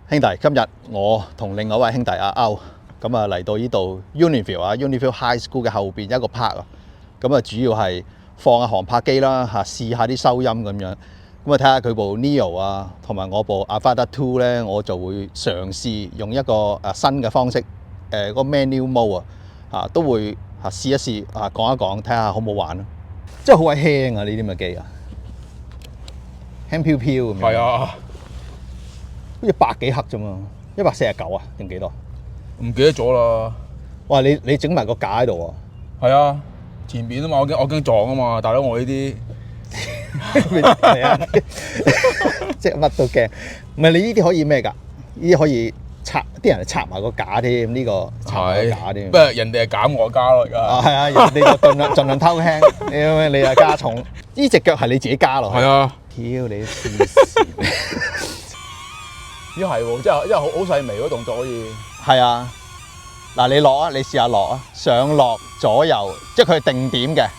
兄弟，今日我同另外一位兄弟阿歐咁啊嚟到呢度 Unionville High School 嘅後邊一個 park 啊，咁啊主要係放下航拍機啦嚇，試下啲收音咁樣，咁啊睇下佢部 Neo 啊，同埋我部 Avata 2咧，我就會嘗試用一個新嘅方式，個 manual mode 啊都會試一試講一講，睇下好唔好玩咯。真係好鬼輕啊！呢啲咁嘅機啊，輕飄飄咁樣。係啊。好似百幾克啫嘛，149啊定幾多？唔記得咗啦。哇！你整埋個架喺度喎。係啊，前面啊嘛，我驚撞啊嘛，大佬我呢啲係啊，即係乜都驚。唔係你呢啲可以咩㗎？呢啲可以插，啲人插埋個架添，呢個插埋個架添。不過人哋係減我加咯而家。係啊，人哋就盡量偷輕，你又加重。呢隻腳係你自己加落去。係啊。屌你黐線！咦係喎，即係好細微嗰動作可以。係啊，嗱你落啊，你試下落啊，上落左右，即係佢係定點嘅，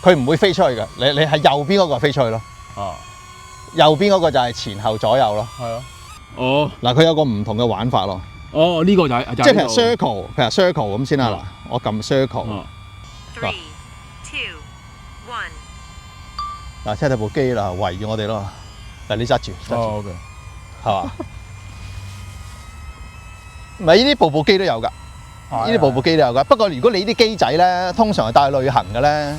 佢唔會飛出去嘅。你係右邊嗰個飛出去咯。啊。右邊嗰個就係前後左右咯。係啊。哦。嗱，佢有個唔同嘅玩法咯。哦，呢個就係即係譬如 circle 咁先啦。嗱，我撳 circle。3、2、1。嗱，睇睇部機啦，圍住我哋咯。嗱，你揸住。哦 ，OK。係嘛？唔係呢啲部機都有㗎，呢啲部機都有㗎。不過如果你啲機仔咧，通常係帶去旅行嘅咧，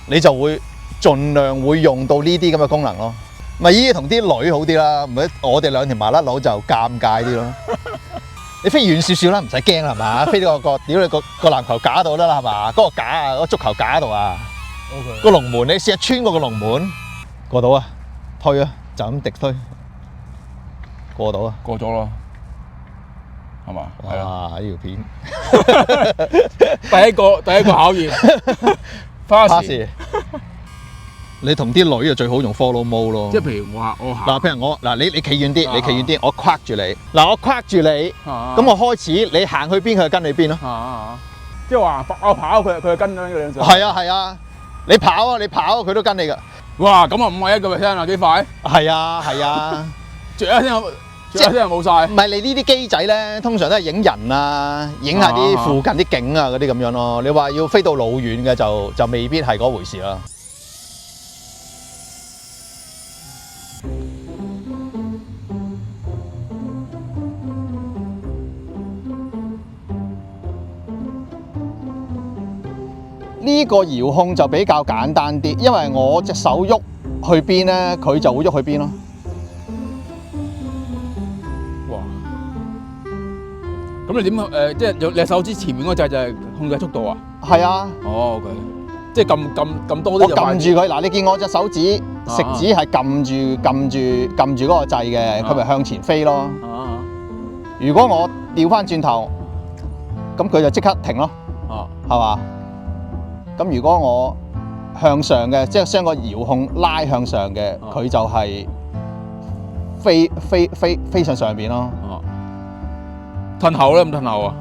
你就會盡量會用到呢啲咁嘅功能咯。咪呢啲同啲女好啲啦，唔係我哋兩條麻甩佬就尷尬啲咯。你飛遠少少啦，唔使驚係嘛？飛到屌你個籃球架度得啦係嘛？嗰個架啊，嗰個足球架度啊，個龍門你試下穿過個龍門，過到啊，推啊，就咁直推，過到啊，過咗咯。係嘛？係啊！呢條片第一個考驗花時。你同啲女啊最好用 follow mode 咯。即係譬如我行嗱，譬如我嗱，你企遠啲，你企遠啲，我框住你。嗱，我框住你，咁我開始你行去邊，佢就跟你邊咯。即係話我跑，佢就跟咗呢兩隻。係啊，你跑佢都跟你㗎。哇！咁啊51%啊，幾快？係啊，著一聲冇晒。唔係你呢啲機仔咧，通常都係影人啊，影下啲附近啲景啊嗰啲咁樣咯。你話要飛到老遠嘅就未必係嗰回事啦。呢個遙控就比較簡單啲，因為我隻手喐去邊咧，佢就會喐去邊咯。咁你點即係用你手指前面嗰掣就係控制速度啊？係啊。哦 ，OK。即係撳多啲就快啲。我撳住佢，嗱，你見我隻手指食指係撳住嗰個掣嘅，佢咪向前飛咯。如果我調翻轉頭，咁佢就即刻停咯。係嘛？咁如果我向上嘅，即係將個遙控拉向上嘅，佢就係飛上邊咯。褪後咧，唔褪後啊？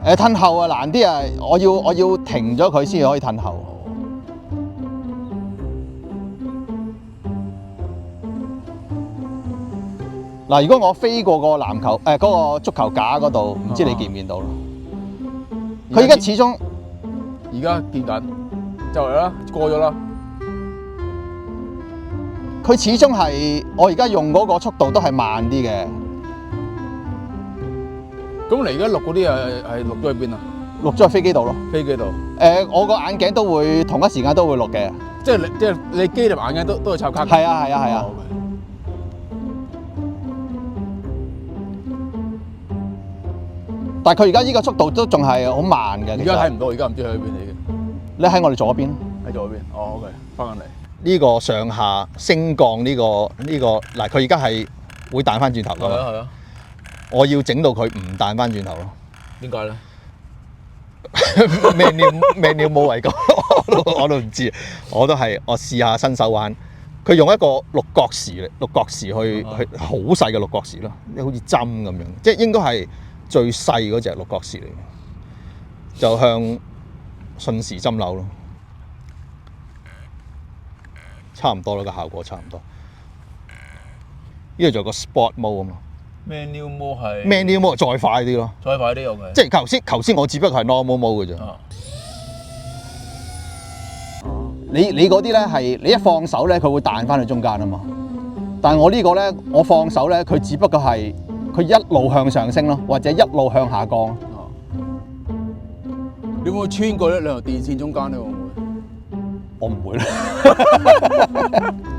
褪後啊難啲啊！我要停咗佢先可以褪後。嗱，如果我飛過個籃球嗰個足球架嗰度，唔知你見唔見到咯？佢而家始終而家見緊，就嚟啦，過咗啦。佢始終係我而家用嗰個速度都係慢啲嘅。咁你而家錄嗰啲係錄咗去邊啊？錄咗喺飛機度咯。飛機度。我個眼鏡都會同一時間都會錄嘅。即係你機同眼鏡都係插卡。係啊。但係佢而家呢個速度都仲係好慢嘅。而家睇唔到，而家唔知去邊嚟嘅。你喺我哋左邊。喺左邊。哦 ，OK， 翻緊嚟。呢個上下升降呢個嗱，佢而家係會彈翻轉頭㗎嘛？係啊。我要整到佢唔彈翻轉頭咯。點解咧？咩冇為過，我都唔知。我試下新手玩。佢用一個六角匙去好細嘅六角匙咯，好似針咁樣，即係應該係最細嗰隻六角匙嚟嘅，就向順時針扭咯，差唔多啦，個效果差唔多。呢度仲有個 sport mode 啊嘛， manual mode 係 manual mode 再快啲咯。再快啲，OK。即係頭先我只不過係 normal mode 嘅啫。你嗰啲咧係你一放手咧，佢會彈翻去中間啊嘛。但係我呢個咧，我放手咧，佢只不過係佢一路向上升咯，或者一路向下降。你會唔會穿過呢兩條電線中間咧？會唔會？我唔會啦。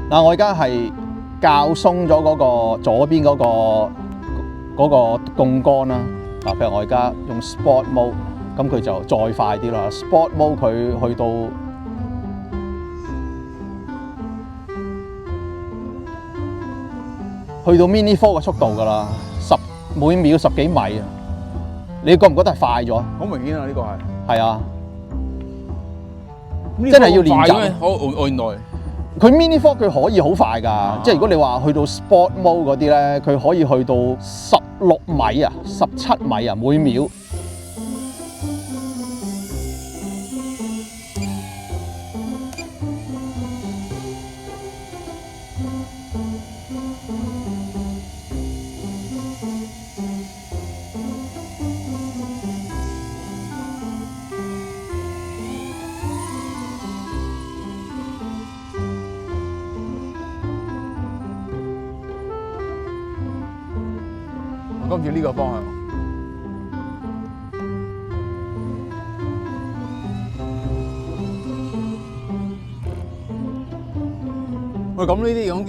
嗱，我而家係較鬆咗嗰個左邊嗰個槓桿啦。嗱，譬如我而家用 Sport Mode， 咁佢就再快啲啦。Sport Mode 佢去到Mini 4嘅速度㗎啦，每秒10幾米啊！你覺唔覺得係快咗？好明顯啊！呢個係啊，真係要練習。我原來佢 Mini 4佢可以好快㗎，即係如果你話去到 Sport Mode 嗰啲咧，佢可以去到16米啊、17米啊每秒。今次呢個方向，喂，咁呢啲咁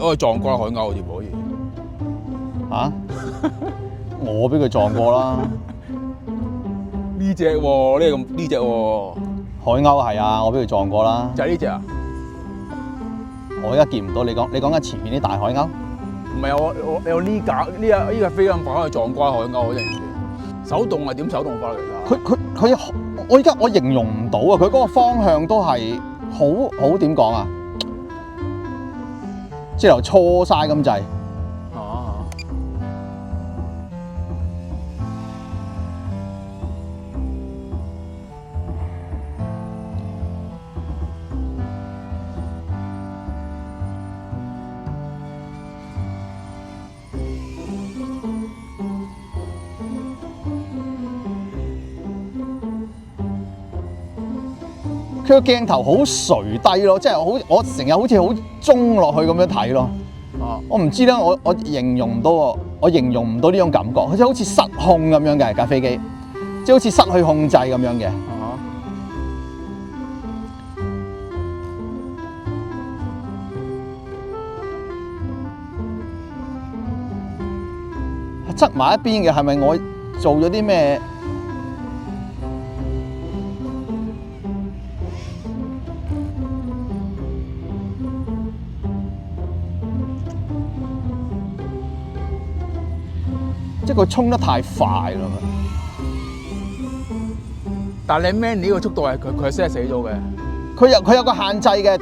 可以撞過海鷗好似可以嚇？我俾佢撞過啦。呢隻喎，呢隻喎，海鷗係啊，我俾佢撞過啦。就係呢隻啊？我而家見唔到你講緊前面啲大海鷗。唔係我有呢架飛咁快可以撞瓜海鷗嗰陣時，手動係點手動法嚟㗎？佢我形容唔到啊！佢嗰個方向都係好點講啊？即係由錯晒咁滯。佢個鏡頭好垂低咯，即係我成日好似好中落去咁樣睇咯。我唔知咧，我形容唔到喎，我形容唔到呢種感覺，好似失控咁樣嘅架飛機，即係好似失去控制咁樣嘅。側埋一邊嘅係咪我做咗啲咩？即係佢衝得太快啦！但係你 man 呢個速度係佢係 set 死咗嘅。佢有個限制嘅，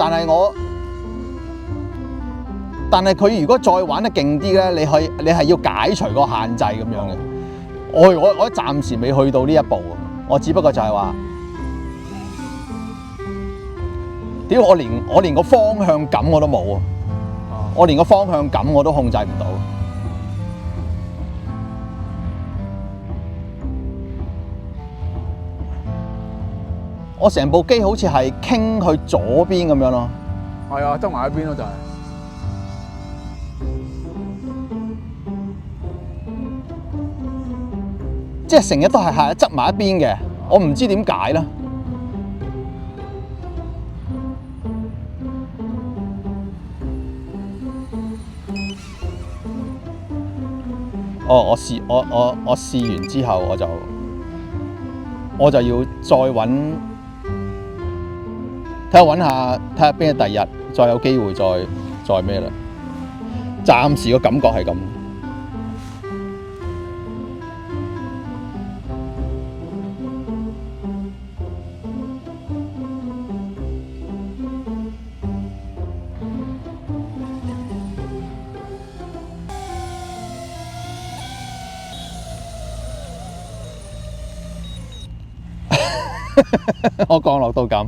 但係佢如果再玩得勁啲咧，你係要解除個限制咁樣嘅。我暫時未去到呢一步，我只不過就係話，屌我連個方向感我都冇啊！我連個方向感我都控制唔到。我成部機好似係傾去左邊咁樣咯。係啊，側埋一邊咯就係。即係成日都係側埋一邊嘅，我唔知點解啦。我試完之後我就要再揾睇下邊個第日再有機會再咩啦。暫時個感覺係咁。我降落到咁，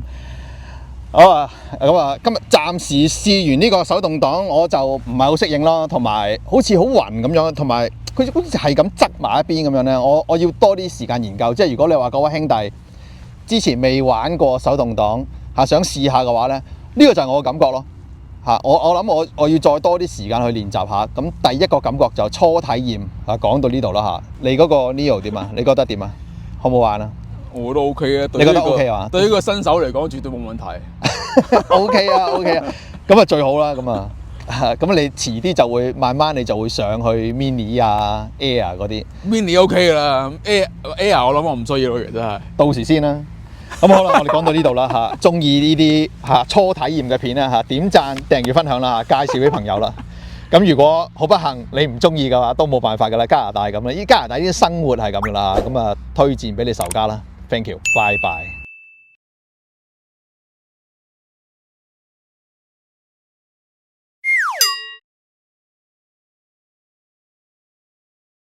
好啊，咁啊，今日暫時試完呢個手動擋，我就唔係好適應咯，同埋好似好暈咁樣，同埋佢好似係咁側埋一邊咁樣咧。我要多啲時間研究，即係如果你話嗰位兄弟之前未玩過手動擋想試下嘅話咧，呢個就係我嘅感覺咯我諗我要再多啲時間去練習下。咁第一個感覺就初體驗講到呢度啦你嗰個 Neo 點啊？你覺得點啊？好唔好玩啊？我都 OK 嘅，你覺得 OK 啊？對於個新手嚟講，絕對冇問題。OK 啊 ，OK 啊，咁啊最好啦，咁啊，咁你遲啲就會慢慢你就會上去 Mini 啊、Air 嗰啲。Mini OK 啦，Air 我諗我唔需要咯，其實真係。到時先啦。咁好啦，我哋講到呢度啦中意呢啲初體驗嘅片咧點讚、訂閱、分享啦介紹俾朋友啦。咁如果好不幸你唔中意嘅話，都冇辦法噶啦，加拿大咁啦，加拿大呢啲生活係咁噶啦，咁啊推薦俾你仇家啦。Thank you，拜拜。